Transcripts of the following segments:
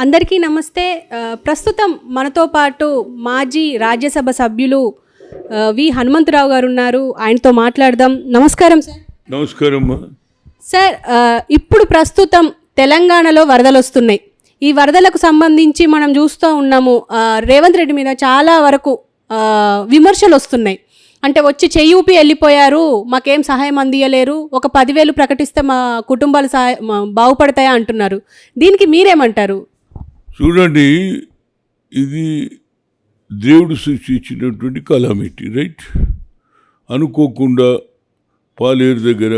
అందరికీ నమస్తే. ప్రస్తుతం మనతో పాటు మాజీ రాజ్యసభ సభ్యులు వి హనుమంతరావు గారు ఉన్నారు. ఆయనతో మాట్లాడదాం. నమస్కారం సార్. నమస్కారం సార్. ఇప్పుడు ప్రస్తుతం తెలంగాణలో వరదలు వస్తున్నాయి. ఈ వరదలకు సంబంధించి మనం చూస్తూ ఉన్నాము, రేవంత్ రెడ్డి మీద చాలా వరకు విమర్శలు వస్తున్నాయి. అంటే వచ్చి చెయ్యూపి వెళ్ళిపోయారు, మాకేం సహాయం అందియలేరు, ఒక 10,000 ప్రకటిస్తే మా కుటుంబాలు బాగుపడతాయా అంటున్నారు. దీనికి మీరేమంటారు? చూడండి, ఇది దేవుడు సృష్టించినటువంటి కలామిటీ, రైట్? అనుకోకుండా పాలేరు దగ్గర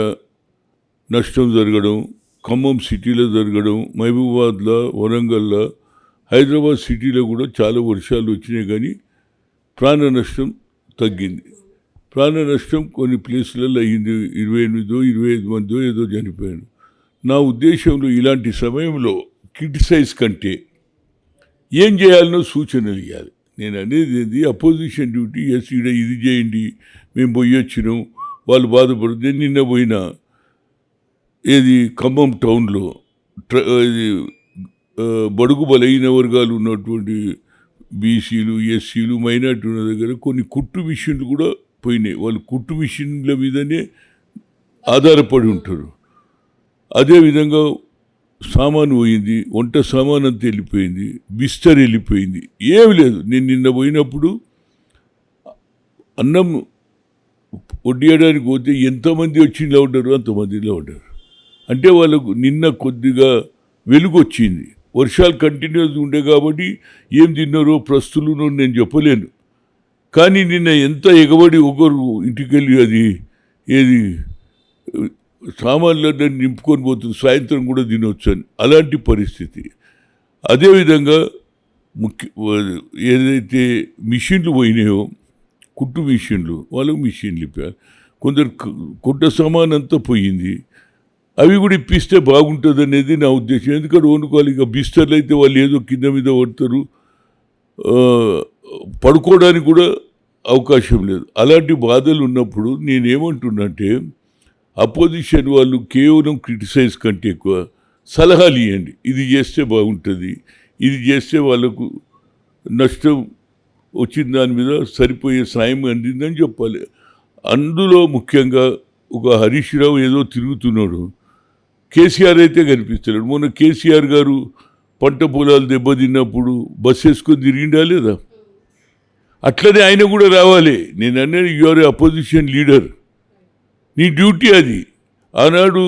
నష్టం జరగడం, ఖమ్మం సిటీలో జరగడం, మహబూబాబాద్లో, వరంగల్లో, హైదరాబాద్ సిటీలో కూడా చాలా వర్షాలు వచ్చినాయి, కానీ ప్రాణ నష్టం తగ్గింది. ప్రాణ నష్టం కొన్ని ప్లేసులలో అయ్యింది. 28-25 మందో ఏదో చనిపోయారు. నా ఉద్దేశంలో ఇలాంటి సమయంలో క్రిటిసైజ్ కంటే ఏం చేయాలనో సూచనలు ఇవ్వాలి. నేను అనేది ఏంది, అపోజిషన్ డ్యూటీ, ఎస్ ఈడ ఇది చేయండి, మేము పోయి వచ్చినాం, వాళ్ళు బాధపడుతుంది. నిన్న పోయినా ఏది ఖమ్మం టౌన్లో ఇది బడుగు బలైన వర్గాలు ఉన్నటువంటి బీసీలు, ఎస్సీలు, మైనార్టీ ఉన్న దగ్గర కొన్ని కుట్టు మిషన్లు కూడా పోయినాయి. వాళ్ళు కుట్టు మిషన్ల మీదనే ఆధారపడి ఉంటారు. అదేవిధంగా సామాను పోయింది, వంట సామాన్ అంతా వెళ్ళిపోయింది, బిస్తర్ వెళ్ళిపోయింది, ఏమి లేదు. నేను నిన్న పోయినప్పుడు అన్నం వడ్డియడానికి పోతే ఎంతమంది వచ్చి ఇలా ఉంటారు, అంతమందిలో ఉంటారు. అంటే వాళ్ళకు నిన్న కొద్దిగా వెలుగు వచ్చింది. వర్షాలు కంటిన్యూస్ ఉండే కాబట్టి ఏం తిన్నారో ప్రస్తులునో నేను చెప్పలేను. కానీ నిన్న ఎంత ఎగబడి ఒకరు ఇంటికెళ్ళి అది ఏది సామాన్లన్నీ నింపుకొని పోతుంది, సాయంత్రం కూడా తినొచ్చు అని, అలాంటి పరిస్థితి. అదేవిధంగా ఏదైతే మిషన్లు పోయినాయో, కుట్టు మిషన్లు, వాళ్ళకు మిషన్లు ఇప్పారు. కొందరు కుట్ట సామాన్ అంతా పోయింది. అవి కూడా ఇప్పిస్తే బాగుంటుంది అనేది నా ఉద్దేశం. ఎందుకంటే వండుకోవాలి. ఇక బిస్తర్లు అయితే వాళ్ళు ఏదో కింద మీద పడతారు, పడుకోవడానికి కూడా అవకాశం లేదు. అలాంటి బాధలు ఉన్నప్పుడు నేనేమంటున్నంటే, అపోజిషన్ వాళ్ళు కేవలం క్రిటిసైజ్ కంటే ఎక్కువ సలహాలు ఇవ్వండి. ఇది చేస్తే బాగుంటుంది, ఇది చేస్తే వాళ్ళకు నష్టం వచ్చిన దాని మీద సరిపోయే సాయం అందిందని చెప్పాలి. అందులో ముఖ్యంగా ఒక హరీష్ రావు ఏదో తిరుగుతున్నాడు, కేసీఆర్ అయితే కనిపిస్తున్నాడు. మొన్న కేసీఆర్ గారు పంట పొలాలు దెబ్బతిన్నప్పుడు బస్సు వేసుకొని తిరిగిండా లేదా? అట్లనే ఆయన కూడా రావాలి. నేను అనేది, యు ఆర్ అపోజిషన్ లీడర్, నీ డ్యూటీ అది. ఆనాడు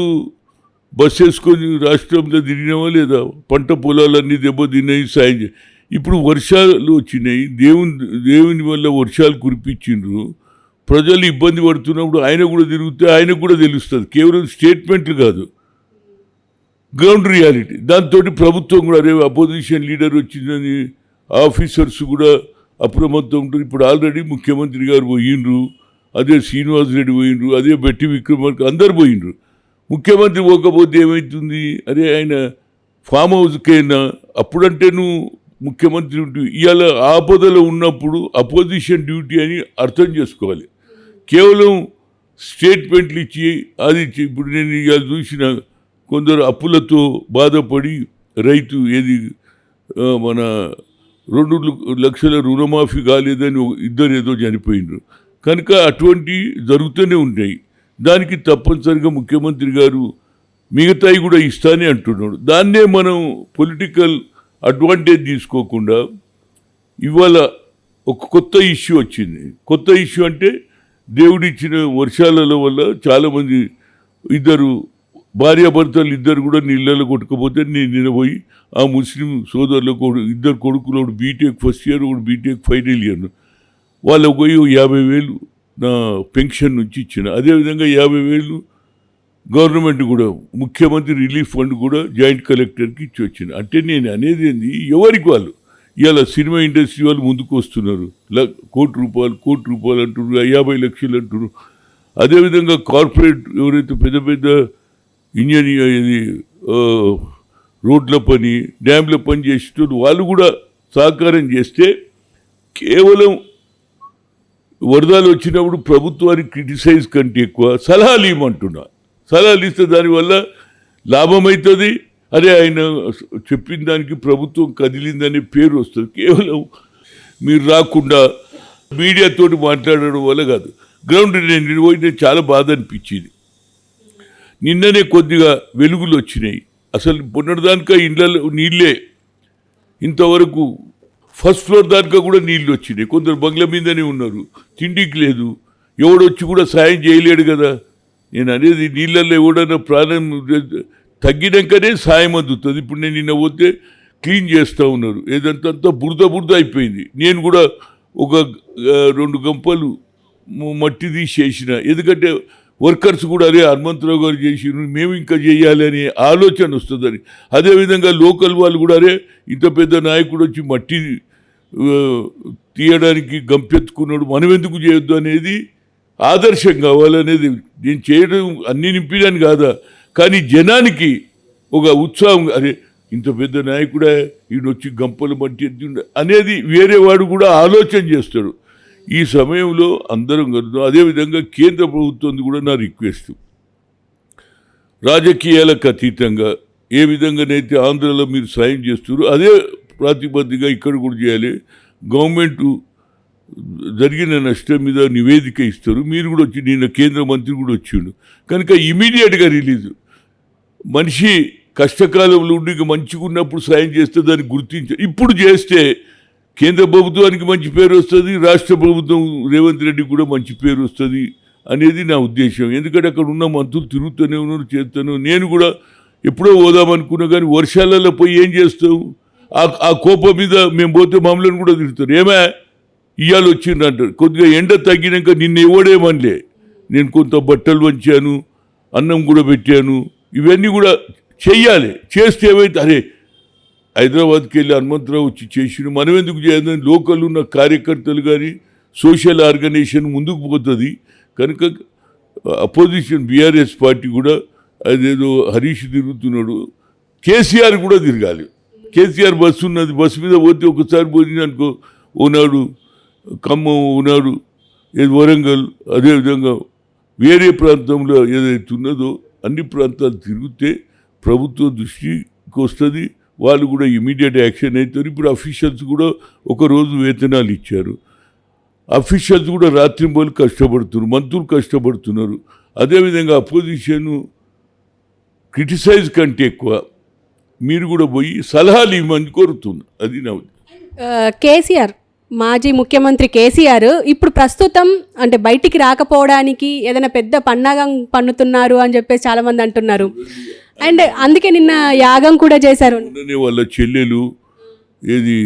బస్సు వేసుకొని రాష్ట్రంలో తిరిగినావా లేదా? పంట పొలాలన్నీ దెబ్బతిన్నాయి, సాయం. ఇప్పుడు వర్షాలు వచ్చినాయి, దేవుని వల్ల వర్షాలు కురిపించిండ్రు, ప్రజలు ఇబ్బంది పడుతున్నప్పుడు ఆయన కూడా తిరిగితే ఆయనకు కూడా తెలుస్తుంది. కేవలం స్టేట్మెంట్లు కాదు, గ్రౌండ్ రియాలిటీ. దాంతో ప్రభుత్వం కూడా అరే అపోజిషన్ లీడర్ వచ్చిందని ఆఫీసర్స్ కూడా అప్రమత్తం ఉంటారు. ఇప్పుడు ఆల్రెడీ ముఖ్యమంత్రి గారు పోయిండ్రు, అదే శ్రీనివాస్ రెడ్డి పోయిండ్రు, అదే బట్టి విక్రమార్క, అందరు పోయిండ్రు. ముఖ్యమంత్రి పోకపోతే ఏమవుతుంది? అరే ఆయన ఫామ్ హౌస్కైనా అప్పుడంటే నువ్వు ముఖ్యమంత్రి ఉంటుంది. ఇవాళ ఆపదలో ఉన్నప్పుడు అపోజిషన్ డ్యూటీ అని అర్థం చేసుకోవాలి. కేవలం స్టేట్మెంట్లు ఇచ్చి అది ఇప్పుడు నేను ఇవాళ చూసిన కొందరు అప్పులతో బాధపడి రైతు ఏది మన 2 లక్షల రుణమాఫీ కాలేదని ఇద్దరు ఏదో చనిపోయినారు. కనుక అటువంటి జరుగుతూనే ఉంటాయి. దానికి తప్పనిసరిగా ముఖ్యమంత్రి గారు మిగతాయి కూడా ఇస్తానే అంటున్నాడు. దాన్నే మనం పొలిటికల్ అడ్వాంటేజ్ తీసుకోకుండా ఇవాళ ఒక కొత్త ఇష్యూ వచ్చింది. కొత్త ఇష్యూ అంటే దేవుడిచ్చిన వర్షాల వల్ల చాలామంది ఇద్దరు భార్యాభర్తలు ఇద్దరు కూడా నీళ్ళలో కొట్టుకపోతే నేను నిలబోయి ఆ ముస్లిం సోదరులకు ఇద్దరు కొడుకులు, ఒకడు బీటెక్ ఫస్ట్ ఇయర్, ఒకడు బీటెక్ ఫైనల్ ఇయర్, వాళ్ళకు పోయి 50,000 నా పెన్షన్ నుంచి ఇచ్చిన. అదేవిధంగా 50,000 గవర్నమెంట్ కూడా ముఖ్యమంత్రి రిలీఫ్ ఫండ్ కూడా జాయింట్ కలెక్టర్కి ఇచ్చి వచ్చిన. అంటే నేను అనేది ఏంది, ఎవరికి వాళ్ళు ఇవాళ సినిమా ఇండస్ట్రీ వాళ్ళు ముందుకు వస్తున్నారు. కోటి రూపాయలు అంటున్నారు, 50 లక్షలు అంటున్నారు. అదేవిధంగా కార్పొరేట్ ఎవరైతే పెద్ద పెద్ద ఇంజనీర్ రోడ్ల పని, డ్యామ్ల పని చేసేటప్పుడు వాళ్ళు కూడా సహకారం చేస్తే, కేవలం వరదలు వచ్చినప్పుడు ప్రభుత్వానికి క్రిటిసైజ్ కంటే ఎక్కువ సలహాలు ఇవ్వమంటున్నా. సలహాలు ఇస్తే దానివల్ల లాభం అవుతుంది. అదే ఆయన చెప్పిన దానికి ప్రభుత్వం కదిలిందనే పేరు వస్తుంది. కేవలం మీరు రాకుండా మీడియాతోటి మాట్లాడడం వల్ల కాదు. గ్రౌండ్ నేను పోయి చాలా బాధ అనిపించింది. నిన్ననే కొద్దిగా వెలుగులు వచ్చినాయి. అసలు పునర్దానిక ఇళ్ళలో నీళ్ళే, ఇంతవరకు ఫస్ట్ ఫ్లోర్ దానికా కూడా నీళ్ళు వచ్చినాయి. కొందరు బంగ్లా మీదనే ఉన్నారు, తిండికి లేదు, ఎవడొచ్చి కూడా సాయం చేయలేడు కదా. నేను అనేది నీళ్ళల్లో ఎవడన్నా ప్రాణం తగ్గినాకనే సాయం అందుతుంది. ఇప్పుడు నేను నిన్న పోతే క్లీన్ చేస్తూ ఉన్నారు, ఏదంతా బురద అయిపోయింది. నేను కూడా ఒక 2 గంపలు మట్టి తీసేసిన, ఎందుకంటే వర్కర్స్ కూడా అదే హనుమంతరావు గారు చేసి మేము ఇంకా చేయాలి అనే ఆలోచన వస్తుందని. అదేవిధంగా లోకల్ వాళ్ళు కూడా అరే ఇంత పెద్ద నాయకుడు వచ్చి మట్టి తీయడానికి గంపెత్తుకున్నాడు, మనం ఎందుకు చేయొద్దు అనేది ఆదర్శం కావాలనేది. నేను చేయడం అన్నీ నింపినాను కాదా, కానీ జనానికి ఒక ఉత్సాహం, అరే ఇంత పెద్ద నాయకుడే ఈయనొచ్చి గంపలు మట్టి అనేది వేరే వాడు కూడా ఆలోచన చేస్తాడు. ఈ సమయంలో అందరం కలుద్దాం. అదేవిధంగా కేంద్ర ప్రభుత్వం కూడా నా రిక్వెస్ట్, రాజకీయాలకు అతీతంగా ఏ విధంగానైతే ఆంధ్రలో మీరు సాయం చేస్తున్నారు అదే ప్రాతిపదికగా ఇక్కడ కూడా చేయాలి. గవర్నమెంట్ జరిగిన నష్టం మీద నివేదిక ఇస్తారు. మీరు కూడా వచ్చి, నిన్న కేంద్ర మంత్రి కూడా వచ్చిండు కనుక ఇమీడియట్గా రిలీజ్. మనిషి కష్టకాలంలో ఉండి మంచిగా ఉన్నప్పుడు సాయం చేస్తే దాన్ని గుర్తించారు. ఇప్పుడు చేస్తే కేంద్ర ప్రభుత్వానికి మంచి పేరు వస్తుంది, రాష్ట్ర ప్రభుత్వం రేవంత్ రెడ్డికి కూడా మంచి పేరు వస్తుంది అనేది నా ఉద్దేశం. ఎందుకంటే అక్కడ ఉన్న మంత్రులు తిరుగుతూనే ఉన్నారు, చేస్తాను. నేను కూడా ఎప్పుడో పోదామనుకున్నా, కానీ వర్షాలలో పోయి ఏం చేస్తాం? ఆ కోపం మీద మేము పోతే మమ్మల్ని కూడా తిరుగుతారు, ఏమే ఇవాళ వచ్చిండ్రు అంటారు. కొద్దిగా ఎండ తగ్గినాక నిన్న ఇవ్వడేమనిలే, నేను కొంత బట్టలు వంచాను, అన్నం కూడా పెట్టాను, ఇవన్నీ కూడా చెయ్యాలి. చేస్తే ఏమైతే అరే హైదరాబాద్కి వెళ్ళి హనుమంతరావు వచ్చి చేసిన మనం ఎందుకు చేయాలని లోకల్ ఉన్న కార్యకర్తలు కానీ సోషల్ ఆర్గనైజేషన్ ముందుకు పోతుంది. కనుక అపోజిషన్ బీఆర్ఎస్ పార్టీ కూడా అదేదో హరీష్ తిరుగుతున్నాడు, కేసీఆర్ కూడా తిరగాలి. కేసీఆర్ బస్సు ఉన్నది, బస్సు మీద పోతే ఒకసారి పోయింది అనుకో, ఓనాడు ఖమ్మం, ఓనాడు ఏది వరంగల్, అదేవిధంగా వేరే ప్రాంతంలో ఏదైతే ఉన్నదో అన్ని ప్రాంతాలు తిరిగితే ప్రభుత్వం దృష్టికి వస్తుంది, వాళ్ళు కూడా ఇమీడియట్ యాక్షన్ అవుతారు. ఇప్పుడు అఫీషియల్స్ కూడా ఒకరోజు వేతనాలు ఇచ్చారు, అఫీషియల్స్ కూడా రాత్రింబోలు కష్టపడుతున్నారు, మంత్రులు కష్టపడుతున్నారు. అదేవిధంగా అపోజిషన్ క్రిటిసైజ్ కంటే ఎక్కువ మీరు కూడా పోయి సలహాలు ఇవ్వమని కోరుతున్నారు. అది నా కేసీఆర్, మాజీ ముఖ్యమంత్రి కేసీఆర్ ఇప్పుడు ప్రస్తుతం అంటే బయటికి రాకపోవడానికి ఏదైనా పెద్ద పన్నాగం పన్నుతున్నారు అని చెప్పేసి చాలామంది అంటున్నారు. అండ్ అందుకే నిన్న యాగం కూడా చేశారు. వాళ్ళ చెల్లెలు ఏది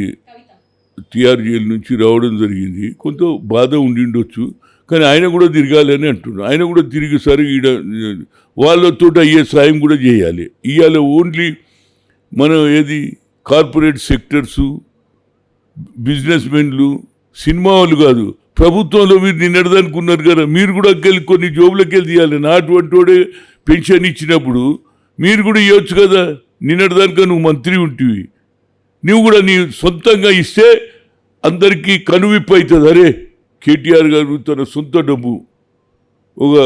టీఆర్ జైలు నుంచి రావడం జరిగింది, కొంత బాధ ఉండిండొచ్చు, కానీ ఆయన కూడా తిరగాలని అంటున్నాడు. ఆయన కూడా తిరిగి సరే ఈడ వాళ్ళతో అయ్యే సాయం కూడా చేయాలి. ఇవాళ ఓన్లీ మనం ఏది కార్పొరేట్ సెక్టర్సు, బిజినెస్ మెన్లు, సినిమా వాళ్ళు కాదు, ప్రభుత్వంలో మీరు నిన్నడదానికి ఉన్నారు కదా, మీరు కూడా వెళ్ళి కొన్ని జోబులకి వెళ్ళి తీయాలి. నాటువంటి వాడే పెన్షన్ ఇచ్చినప్పుడు మీరు కూడా ఇవ్వచ్చు కదా. నిన్నటిదానిక నువ్వు మంత్రి ఉంటివి, నువ్వు కూడా నీ సొంతంగా ఇస్తే అందరికీ కనువిప్పు అవుతుంది. అరే కేటీఆర్ గారు తన సొంత డబ్బు ఒక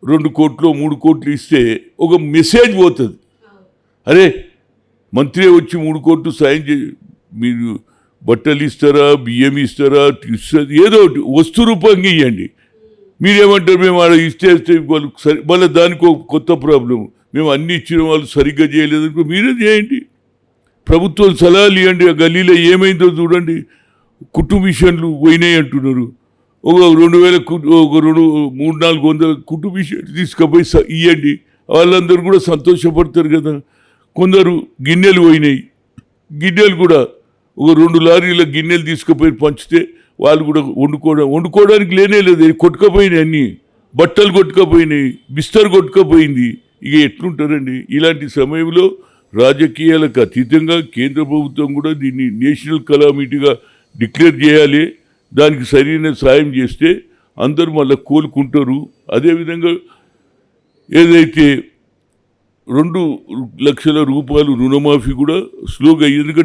2 కోట్లు 3 కోట్లు ఇస్తే ఒక మెసేజ్ పోతుంది. అరే మంత్రి వచ్చి 3 కోట్లు సాయం మీరు బట్టలు ఇస్తారా, బియ్యం ఇస్తారా, ఏదో ఒకటి వస్తు రూపంగా ఇవ్వండి. మీరేమంటారు, మేము ఆడ ఇస్తే వాళ్ళు సరి, మళ్ళీ దానికి ఒక కొత్త ప్రాబ్లం, మేము అన్ని ఇచ్చిన వాళ్ళు సరిగ్గా చేయలేదనుకో మీరే చేయండి. ప్రభుత్వం సలహాలు ఇవ్వండి. ఆ గల్లీలో ఏమైందో చూడండి, కుట్టు మిషన్లు పోయినాయి అంటున్నారు. ఒక 2000 ఒక 300-400 కుట్టు మిషన్ తీసుకుపోయి ఇవ్వండి, వాళ్ళందరూ కూడా సంతోషపడతారు కదా. కొందరు గిన్నెలు పోయినాయి, గిన్నెలు కూడా ఒక 2 లారీల గిన్నెలు తీసుకుపోయి పంచితే వాళ్ళు కూడా వండుకోవడానికి లేనే లేదు, కొట్టుకపోయినాయి, అన్నీ బట్టలు కొట్టుకపోయినాయి, బిస్తర్ కొట్టుకపోయింది. ఇక ఎట్లుంటారండి? ఇలాంటి సమయంలో రాజకీయాలకు అతీతంగా కేంద్ర ప్రభుత్వం కూడా దీన్ని నేషనల్ కలామిటీగా డిక్లేర్ చేయాలి. దానికి సరైన సాయం చేస్తే అందరూ మళ్ళీ కోలుకుంటారు. అదేవిధంగా ఏదైతే 2 లక్షల రూపాయలు రుణమాఫీ కూడా స్లోగా, ఎందుకంటే